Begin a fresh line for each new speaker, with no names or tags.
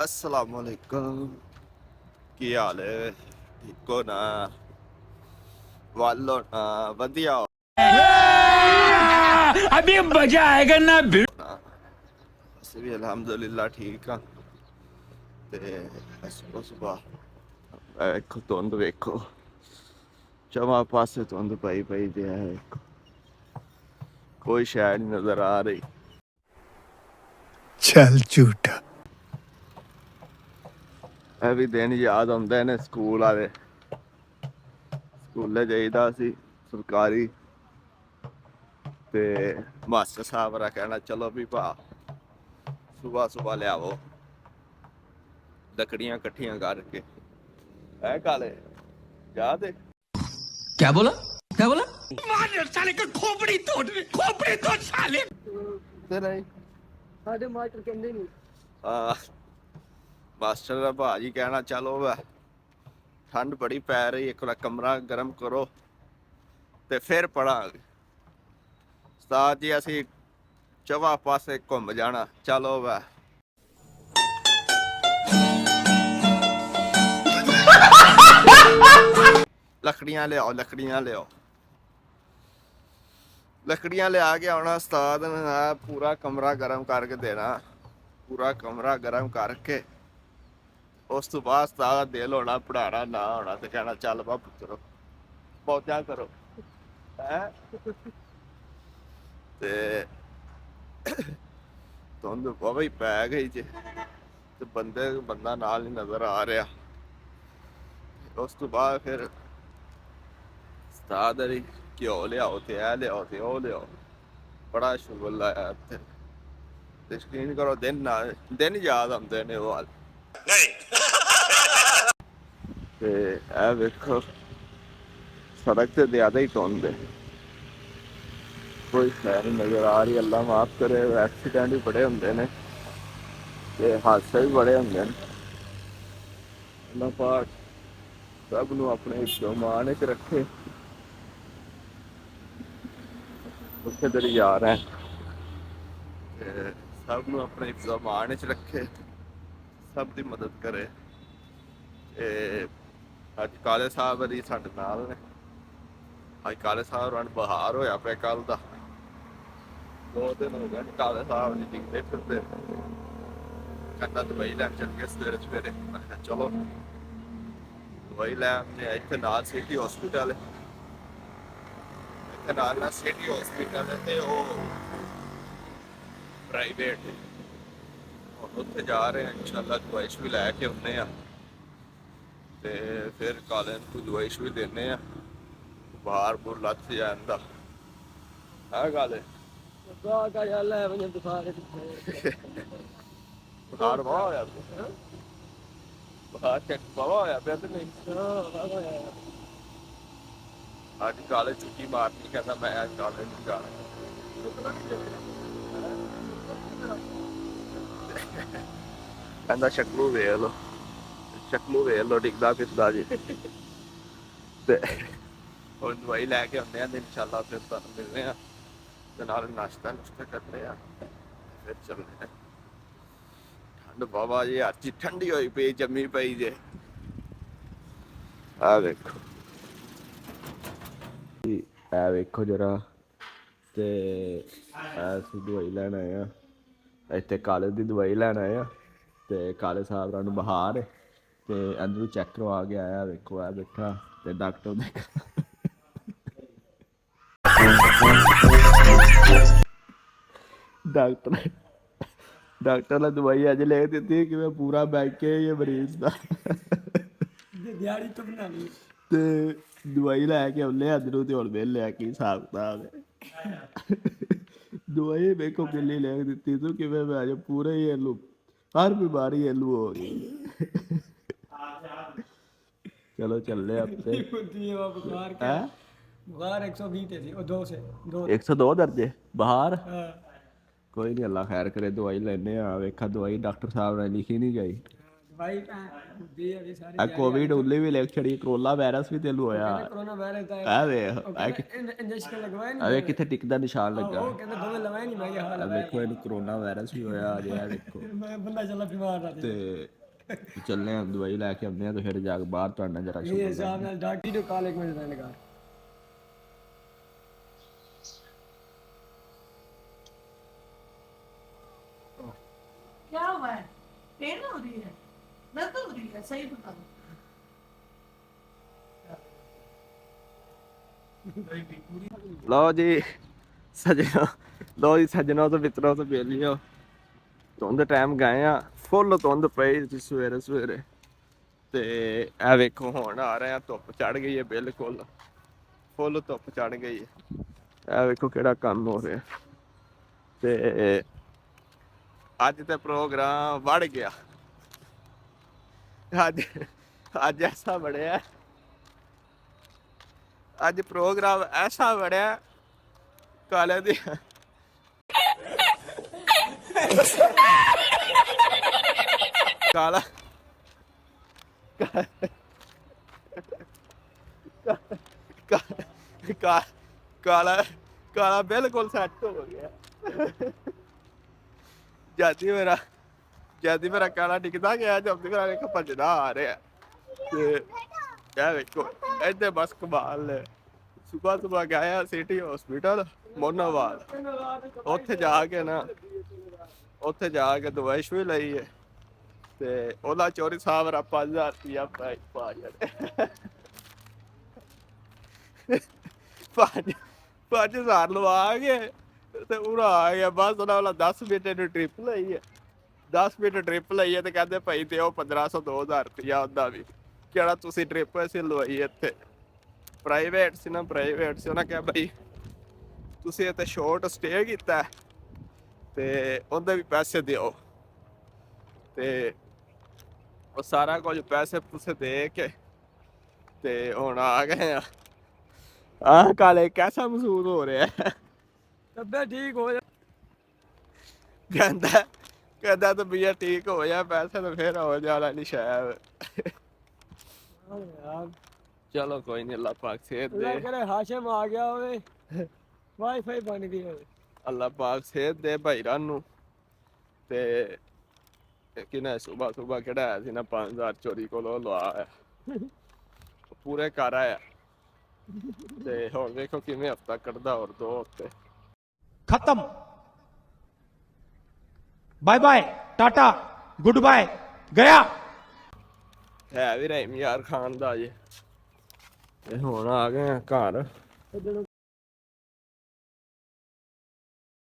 अस्सलाम वालेकुम। की हाल है? ठीक हो ना? वालो ना वधिया हो
अभी मजा आएगा ना
ना। ਅਸੀਂ ਵੀ ਅਲਹਮਦੁਲਿਲਾ ਠੀਕ ਆ। ਤੇ ਸੁਬਹ ਸੁਬਹ ਵੇਖੋ ਧੁੰਦ ਵੇਖੋ, ਚਵਾਂ ਪਾਸੇ ਧੁੰਦ ਪਈ ਪਈ ਤੇ ਹੈ ਵੇਖੋ, ਕੋਈ ਸ਼ੈ ਨਹੀਂ ਨਜ਼ਰ ਆ ਰਹੀ।
ਚੱਲ ਝੂਠਾ।
ਇਹ ਵੀ ਦਿਨ ਯਾਦ ਆਉਂਦੇ ਨੇ ਸਕੂਲ ਵਾਲੇ। ਸਕੂਲੇ ਜਾਈਦਾ ਸੀ ਸਰਕਾਰੀ, ਤੇ ਮਾਸਟਰ ਸਾਹਿਬ ਰਾ ਕਹਿਣਾ ਚਲੋ ਵੀ ਭਾ ਸੁਬਹ ਸੁਬਹ ਲਿਆਵੋ ਲੱਕੜੀਆਂ ਇਕੱਠੀਆਂ ਕਰਕੇ। ਹੈ ਕਾਲੇ ਯਾਦ ਹੈ?
क्या बोला क्या बोला मार साले का खोपड़ी तोड़ साले
ਤੇ ਨਹੀਂ
ਸਾਡੇ ਮਾਸਟਰ ਕਹਿੰਦੇ ਨਹੀਂ
ਮਾਸਟਰ ਦਾ ਭਾਜੀ ਕਹਿਣਾ ਚਲੋ ਵਾ ਠੰਡ ਬੜੀ ਪੈ ਰਹੀ, ਇੱਕ ਵਾਰ ਕਮਰਾ ਗਰਮ ਕਰੋ ਤੇ ਫਿਰ ਪੜਾਂਗੇ। ਉਸਤਾਦ ਜੀ ਅਸੀਂ ਚਵਾ ਪਾਸੇ ਘੁੰਮ ਜਾਣਾ, ਚਲੋ ਵਾ। ਲੱਕੜੀਆਂ ਲਿਆਓ, ਲੱਕੜੀਆਂ ਲਿਆਓ। ਲੱਕੜੀਆਂ ਲਿਆ ਕੇ ਆਉਣਾ, ਉਸਤਾਦ ਨੇ ਪੂਰਾ ਕਮਰਾ ਗਰਮ ਕਰਕੇ ਦੇਣਾ, ਪੂਰਾ ਕਮਰਾ ਗਰਮ ਕਰਕੇ ਉਸ ਤੋਂ ਬਾਅਦ ਉਸਤਾਦ ਦਿਲ ਹੋਣਾ ਪੜਾਣਾ ਨਾ ਹੋਣਾ ਤੇ ਕਹਿਣਾ ਚੱਲ ਬਾ ਪੁੱਤਰੋ ਪੌਦਾ ਕਰੋ। ਹੈ ਤੇ ਧੁੰਦ ਬਹੁਤ ਹੀ ਪੈ ਗਈ ਜੇ ਤੇ ਬੰਦਾ ਨਾਲ ਨਹੀਂ ਨਜ਼ਰ ਆ ਰਿਹਾ। ਉਸ ਤੋਂ ਬਾਅਦ ਫਿਰ ਉਸਤਾਦ ਅਲੀ ਘਿਓ ਲਿਆਓ ਤੇ ਇਹ ਲਿਆਓ ਤੇ ਉਹ ਲਿਆਓ, ਬੜਾ ਸ਼ੁਗਰ ਲਾਇਆ ਇੱਥੇ। ਤੇ ਯਕੀਨ ਕਰੋ ਦਿਨ ਯਾਦ ਆਉਂਦੇ ਨੇ ਉਹ ਤੇ ਇਹ ਵੇਖੋ ਸੜਕ ਤੇ ਜ਼ਿਆਦਾ ਹੀ ਧੁੰਦ ਹੈ, ਕੋਈ ਸ਼ਹਿਰ ਨਜ਼ਰ ਆ ਰਹੀ। ਅੱਲਾ ਮਾਫ ਕਰੇ, ਐਕਸੀਡੈਂਟ ਵੀ ਬੜੇ ਹੁੰਦੇ ਨੇ ਤੇ ਹਾਦਸੇ ਵੀ ਬੜੇ ਹੁੰਦੇ ਨੇ। ਅੱਲਾ ਪਾਕ ਸਭ ਨੂੰ ਆਪਣੇ ਜ਼ਮਾਨੇ 'ਚ ਰੱਖੇ, ਉੱਥੇ ਤੇਰੀ ਯਾਰ ਹੈ ਤੇ ਸਭ ਨੂੰ ਆਪਣੇ ਜ਼ਮਾਨੇ 'ਚ ਰੱਖੇ, ਸਭ ਦੀ ਮਦਦ ਕਰੇ। ਤੇ ਅੱਜ ਕਾਲੇ ਸਾਹਿਬ ਜੀ ਸਾਡੇ ਨਾਲ ਨੇ। ਅੱਜ ਕਾਲੇ ਸਾਹਿਬ ਨੂੰ ਬਹਾਰ ਹੋਇਆ ਪਿਆ ਕੱਲ ਦਾ, 2 ਦਿਨ ਹੋ ਗਏ ਕਾਲੇ ਸਾਹਿਬ ਜੀ ਦਿਖਦੇ ਫਿਰਦੇ। ਕਹਿੰਦਾ ਦਵਾਈ ਲੈਣ ਚੱਲ ਗਏ ਸਵੇਰੇ ਸਵੇਰੇ। ਮੈਂ ਕਿਹਾ ਚਲੋ ਦਵਾਈ ਲੈ ਆਉਂਦੇ। ਇੱਥੇ ਨਾਲ ਸਿਟੀ ਹਸਪੀਟਲ ਹੈ, ਇੱਥੇ ਨਾਲ ਸਿਟੀ ਹਸਪੀਟਲ ਹੈ ਤੇ ਉਹ ਪ੍ਰਾਈਵੇਟ ਹੈ। ਹੁਣ ਉੱਥੇ ਜਾ ਰਹੇ ਹਾਂ ਇਨਸ਼ਾਅੱਲਾ, ਦਵਾਈ ਵੀ ਲੈ ਕੇ ਆਉਂਦੇ ਆ ਤੇ ਫਿਰ ਕਾਲੇ ਨੂੰ ਦਵਾਈ ਵੀ ਦਿੰਦੇ ਆ, ਬਾਹਰ ਬੁਰ ਲੱਥ ਜਾਂਦਾ ਹੈ ਕਾਲੇ।
ਬਾਗਾ ਯਾਰ ਲੈ ਵਜੇ ਦੁਕਾਨ
ਬੁਖਾਰ ਬਹੁਤ ਹੋਇਆ ਬੁਖਾਰ ਚੈੱਕ ਬਹੁਤ ਹੋਇਆ ਪਿਆ ਤੇ ਨਹੀਂ। ਅੱਜ ਕਾਲੇ ਛੁੱਟੀ ਮਾਰਨੀ, ਕਹਿੰਦਾ ਮੈਂ ਅੱਜ ਕਾਲੇ ਨਹੀਂ ਜਾਣਾ। ਕਹਿੰਦਾ ਸ਼ਕਲੂ ਵੇਖ ਲੋ, ਸ਼ਕਲੂ ਵੇਖ ਲੋ ਡਿੱਗਦਾ ਫਿਰਦਾ ਜੀ। ਤੇ ਹੁਣ ਦਵਾਈ ਲੈ ਕੇ ਆਉਂਦੇ ਆ ਤੇ ਇਨਸ਼ਾਅੱਲਾ ਫਿਰ ਤੁਹਾਨੂੰ ਮਿਲਦੇ ਆ ਤੇ ਨਾਲ ਨਾਸ਼ਤਾ ਕਰਦੇ ਆ ਫਿਰ ਚੱਲਦੇ ਆ। ਠੰਡ ਬਾਬਾ ਜੀ ਅੱਜ ਠੰਡੀ ਹੋਈ ਪਈ, ਜੰਮੀ ਪਈ ਜੇ। ਆ ਵੇਖੋ ਇਹ ਵੇਖੋ ਜਰਾ, ਤੇ ਅਸੀਂ ਦਵਾਈ ਲੈਣ ਆਏ ਆ ਇੱਥੇ, ਕਾਲੇ ਦੀ ਦਵਾਈ ਲੈਣ ਆਏ ਆ ਤੇ ਕਾਲੇ ਸਾਹਿਬ ਨੂੰ ਬੁਖਾਰ ਹੈ ਤੇ ਅੰਦਰੋਂ ਚੈੱਕ ਕਰਵਾ ਕੇ ਆਇਆ। ਵੇਖੋ ਆ ਬੈਠਾ ਤੇ ਡਾਕਟਰ ਨੇ ਡਾਕਟਰ ਨੇ ਦਵਾਈ ਅੱਜ ਲਿਖ ਦਿੱਤੀ ਕਿ ਮੈਂ ਪੂਰਾ ਬੈਠ ਕੇ ਇਹ ਮਰੀਜ਼ ਦਾ
ਦਿਹਾੜੀ ਤੋਂ ਬਣਾ ਲਈ
ਤੇ ਦਵਾਈ ਲੈ ਕੇ ਆਉਂਦੇ ਅੰਦਰੋਂ ਤੇ ਹੁਣ ਵੇਲ ਲਿਆ ਕੀ ਹਿਸਾਬ ਕਿਤਾਬ ਹੈ। ਦਵਾਈ ਵੇਖੋ ਕਿੰਨੀ ਲਿਖ ਦਿੱਤੀ ਤੂੰ, ਕਿਵੇਂ ਮੈਂ ਅੱਜ ਪੂਰਾ ਹੀ ਇਹਨੂੰ ਹਰ ਬਿਮਾਰੀ ਇਹਨੂੰ ਹੋ ਗਈ। ਚਲੋ ਚੱਲੇ ਆਪੇ।
ਬੁਖਾਰ
ਹੈ
ਬੁਖਾਰ 120 ਤੇ ਸੀ, ਉਹ 2 ਸੇ
102 ਦਰਜੇ ਬਾਹਰ। ਕੋਈ ਨਹੀਂ, ਅੱਲਾ ਖੈਰ ਕਰੇ। ਦਵਾਈ ਲੈਣੇ ਆ, ਵੇਖਾ ਦਵਾਈ ਡਾਕਟਰ ਸਾਹਿਬ ਨੇ ਲਿਖੀ ਨਹੀਂ ਗਈ।
ਭਾਈ ਦੀ ਅभी सारी
ਆ ਕੋਵਿਡ ਉੱਲੇ ਵੀ ਲਿਖ ਛੜੀ, ਕਰੋਨਾ ਵਾਇਰਸ ਵੀ ਤੈਨੂੰ ਹੋਇਆ।
कोरोना वायरस था
ਆ ਵੇਖ
इंजेक्शन लगवाया
ਆ ਵੇਖ ਕਿੱਥੇ ਟਿਕ ਦਾ ਨਿਸ਼ਾਨ
नहीं
ਲੱਗਾ।
वो कहते दो लगाए नहीं मैं हाल
ਆ ਵੇਖੋ ਇਹਨੂੰ ਕਰੋਨਾ ਵਾਇਰਸ ਵੀ ਹੋਇਆ ਅਜੇ। ਆ ਵੇਖੋ
मैं बंदा चला बीमार था
ਤੇ ਚੱਲੇ ਆ ਦਵਾਈ ਲੈ ਕੇ ਆਉਂਦੇ ਆ ਤੇ ਫਿਰ ਜਾ ਕੇ ਬਾਹਰ ਤੁਹਾਡੇ ਨਾਲ ਜਰਾ
ये हिसाब नाल डॉक्टर जो काल 1 मिनट रहने का
क्या हुआ है? पेन हो रही है, दर्द हो रही है, सही बता दो।
ਲਓ ਜੀ ਸਜਣਾ, ਲਓ ਜੀ ਸਜਣਾ ਤੋਂ ਮਿੱਤਰੋ ਤੋਂ ਬੇਲੀਓ, ਧੁੰਦ ਟਾਈਮ ਗਏ ਆ, ਫੁੱਲ ਧੁੰਦ ਪਈ ਸੀ ਸਵੇਰੇ ਸਵੇਰੇ। ਤੇ ਇਹ ਵੇਖੋ ਹੁਣ ਆ ਰਹੇ ਆ, ਧੁੱਪ ਚੜ ਗਈ ਹੈ, ਬਿਲਕੁਲ ਫੁੱਲ ਧੁੱਪ ਚੜ ਗਈ ਹੈ। ਇਹ ਵੇਖੋ ਕਿਹੜਾ ਕੰਮ ਹੋ ਰਿਹਾ। ਤੇ ਅੱਜ ਤੇ ਪ੍ਰੋਗਰਾਮ ਵੜ ਗਿਆ। ਅੱਜ ਐਸਾ ਬਣਿਆ, ਅੱਜ ਪ੍ਰੋਗਰਾਮ ਐਸਾ ਬਣਿਆ ਕਾਲੇ ਦੀ ਕਾਲਾ ਕਾਲਾ ਕਾਲਾ ਬਿਲਕੁਲ ਸੈੱਟ ਹੋ ਗਿਆ। ਜਦ ਮੇਰਾ ਕਾਲਾ ਟਿਕਦਾ ਗਿਆ, ਜਦ ਮੇਰਾ ਵੇਖ ਭੱਜਦਾ ਆ ਰਿਹਾ। ਤੇ ਇਹ ਵੇਖੋ ਇੱਥੇ ਬਸ ਕਮਾਲ ਨੇ। ਸੁਬਹ ਗਿਆ ਸਿਟੀ ਹਸਪੀਟਲ ਮੋਨਾਵਾਲ, ਉੱਥੇ ਜਾ ਕੇ ਦਵਾਈ ਸ਼ੂਈ ਲਈ ਹੈ। ਤੇ ਉਹਦਾ ਚੋਰੀ ਸਾਹਿਬ ਮੇਰਾ 5000 ਰੁਪਇਆ ਪਾ ਜਾਣੇ। 5000 ਲਵਾ ਕੇ ਤੇ ਉਰਾ ਆ ਗਿਆ। ਬਸ ਉਹਨਾਂ ਵਾਲਾ 10 ਮਿੰਟ ਨੂੰ ਟ੍ਰਿਪ ਲਈ ਹੈ, 10 ਮਿੰਟ ਟ੍ਰਿਪ ਲਈ ਹੈ। ਤੇ ਕਹਿੰਦੇ ਭਾਈ ਤੇ ਉਹ 1500 2000 ਰੁਪਇਆ ਉਹਦਾ ਵੀ ਕਿਹੜਾ ਤੁਸੀਂ ਟ੍ਰਿਪ ਅਸੀਂ ਲਵਾਈ ਇੱਥੇ ਪ੍ਰਾਈਵੇਟ ਸੀ ਨਾ, ਪ੍ਰਾਈਵੇਟ ਸੀ। ਉਹਨਾਂ ਕਿਹਾ ਭਾਈ ਤੁਸੀਂ ਇੱਥੇ ਸ਼ੋਰਟ ਸਟੇ ਕੀਤਾ ਤੇ ਉਹਦੇ ਵੀ ਪੈਸੇ ਦਿਓ। ਤੇ ਉਹ ਸਾਰਾ ਕੁਝ ਪੈਸੇ ਪੂਸੇ ਦੇ ਕੇ ਤੇ ਹੁਣ ਆ ਗਏ ਆ। ਆਹ ਕਾਲੇ ਕੈਸਾ ਮਹਿਸੂਸ ਹੋ ਰਿਹਾ ਹੈ?
तबियत ठीक हो जा
ਕਹਿੰਦਾ ਤਾਂ ਭਈਆ ਠੀਕ ਹੋ ਜਾ, ਪੈਸੇ ਤਾਂ ਫਿਰ ਹੋ ਜਾਣਾ ਨਹੀਂ ਸ਼ਾਇਦ।
यार
ਚਲੋ ਕੋਈ ਨਹੀਂ, ਅੱਲਾ ਪਾਕ ਸਿਹਤ
अल्लाह
ਦੇ,
करे हाशिम आ गया होवे वाईफाई बन गई होवे।
ਅੱਲਾ ਪਾਕ ਸਿਹਤ ਦੇ ਭਾਈਰਾਂ ਨੂੰ। ਤੇ ਕਿਨੇ ਸੁਬਹ ਕਢਾਇਆ ਸੀ ਨਾ 5000 ਚੋਰੀ ਕੋਲੋਂ ਲਵਾਇਆ, ਪੂਰੇ ਕਰ ਆਇਆ। ਤੇ ਹੁਣ ਵੇਖੋ ਕਿਵੇਂ ਹਫਤਾ ਕੱਢਦਾ, ਹੋਰ 2 ਹਫ਼ਤੇ।
खत्म, बाय बाय, टाटा, गुड बाय, गया।
ਹੈ ਵੀ ਰਹੀਮ ਯਾਰ ਖਾਨ ਦਾ ਜੇ। ਤੇ ਹੁਣ ਆ ਗਏ ਆ ਘਰ।